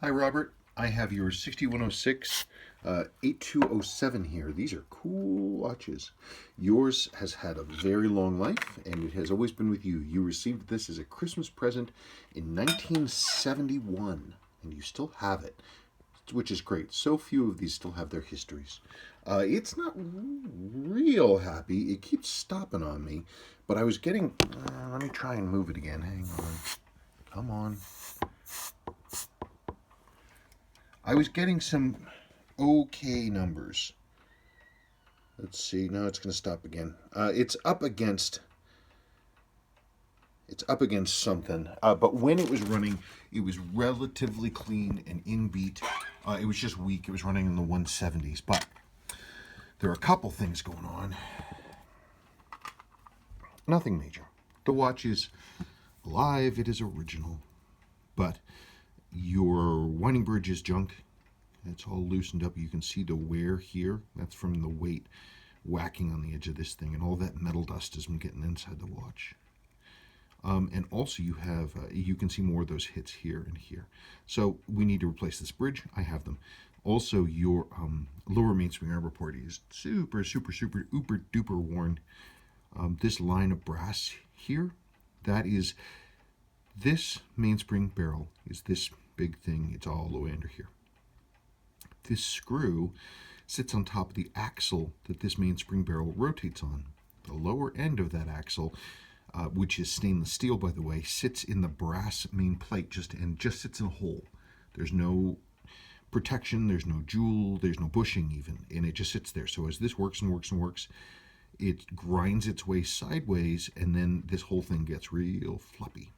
Hi, Robert. I have your 6106 8207 here. These are cool watches. Yours has had a very long life, and it has always been with you. You received this as a Christmas present in 1971, and you still have it, which is great. So few of these still have their histories. It's not real happy. It keeps stopping on me, but I was getting... let me try and move it again. Hang on. Come on. I was getting some okay numbers. Let's see. Now it's going to stop again. It's up against something. But when it was running, it was relatively clean and in beat. It was just weak. It was running in the 170s. But there are a couple things going on. Nothing major. The watch is alive. It is original. But your winding bridge is junk. It's all loosened up. You can see the wear here. That's from the weight whacking on the edge of this thing, and all that metal dust has been getting inside the watch. And also you have, you can see more of those hits here and here. So we need to replace this bridge. I have them. Also, your lower mainspring arbor port is super uber duper worn. This line of brass here, that is, this mainspring barrel is this big thing. It's all the way under here. This screw sits on top of the axle that this mainspring barrel rotates on. The lower end of that axle, which is stainless steel, by the way, sits in the brass main plate and just sits in a hole. There's no protection, there's no jewel, there's no bushing even, and it just sits there. So as this works and works and works, it grinds its way sideways, and then this whole thing gets real floppy.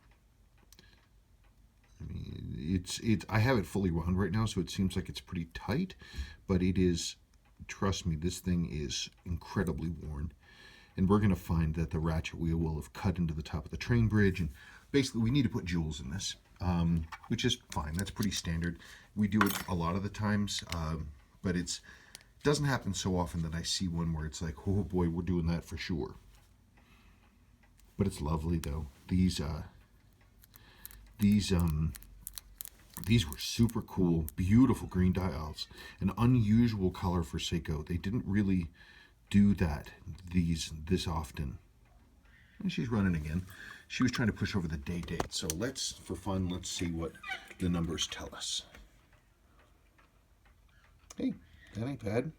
I mean, I have it fully wound right now, so it seems like it's pretty tight, but it is, trust me, this thing is incredibly worn. And we're going to find that the ratchet wheel will have cut into the top of the train bridge, and basically we need to put jewels in this, which is fine. That's pretty standard. We do it a lot of the times, but it doesn't happen so often that I see one where it's like, oh boy, we're doing that for sure. But it's lovely, though. These were super cool, beautiful green dials, an unusual color for Seiko. They didn't really do that this often. And she's running again. She was trying to push over the date. So for fun, let's see what the numbers tell us. Hey, that ain't bad.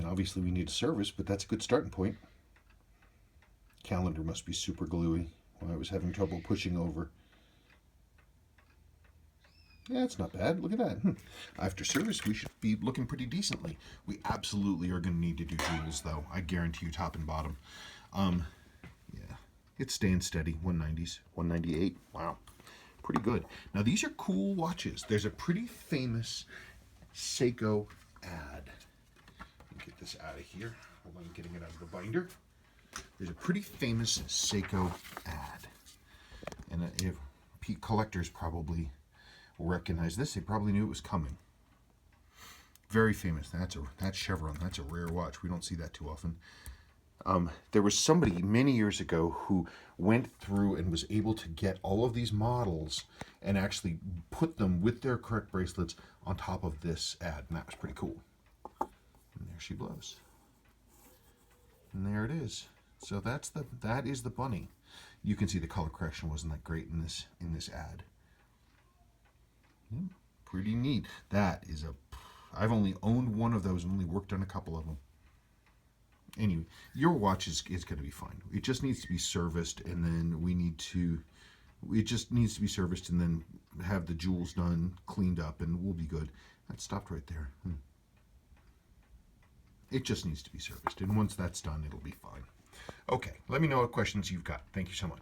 Obviously we need a service, but that's a good starting point. Calendar must be super gluey when I was having trouble pushing over. Yeah, it's not bad. Look at that. After service, we should be looking pretty decently. We absolutely are going to need to do jewels, though. I guarantee you, top and bottom. Yeah, it's staying steady. 190s, 198. Wow, pretty good. Now, these are cool watches. There's a pretty famous Seiko ad. Get this out of here. Hold on, getting it out of the binder. There's a pretty famous Seiko ad, and if collectors probably will recognize this, they probably knew it was coming. Very famous. That's Chevron. That's a rare watch. We don't see that too often. There was somebody many years ago who went through and was able to get all of these models and actually put them with their correct bracelets on top of this ad, and that was pretty cool. And there she blows. And there it is. So that is the bunny. You can see the color correction wasn't that great in this ad. Pretty neat. That is I've only owned one of those and only worked on a couple of them. Anyway, your watch is going to be fine. It just needs to be serviced, and then it just needs to be serviced and then have the jewels done, cleaned up, and we'll be good. That stopped right there. It just needs to be serviced, and once that's done, it'll be fine. Okay, let me know what questions you've got. Thank you so much.